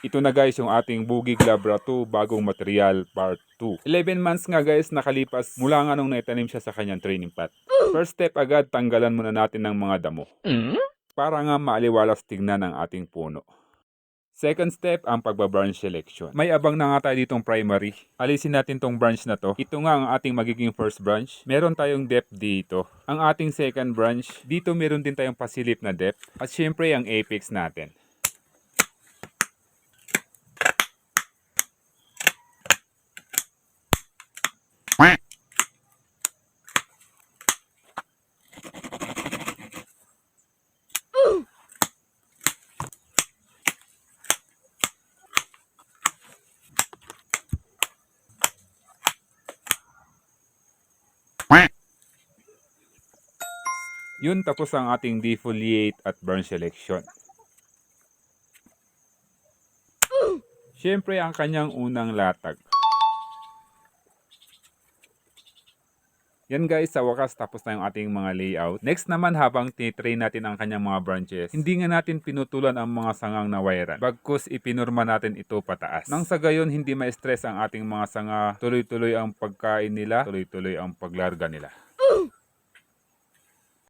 Ito na guys yung ating Bugig Labra 2 bagong material part 2. 11 months nga guys nakalipas mula nga nung naitanim siya sa kanyang training pot. First step agad, tanggalan muna natin ng mga damo. Para nga maaliwalas tignan ang ating puno. Second step, ang pagbabranch selection. May abang na nga tayo ditong primary. Alisin natin tong branch na to. Ito nga ang ating magiging first branch. Meron tayong depth dito. Ang ating second branch, dito meron din tayong pasilip na depth. At syempre ang apex natin. Yun, tapos ang ating defoliate at branch selection. Siyempre ang kanyang unang latag. Yan guys, sa wakas tapos na yung ating mga layout. Next naman, habang tinitrain natin ang kanyang mga branches, hindi nga natin pinutulan ang mga sangang na wirean. Bagkus ipinurma natin ito pataas. Nang sa gayon, hindi ma-stress ang ating mga sanga, tuloy-tuloy ang pagkain nila, tuloy-tuloy ang paglarga nila.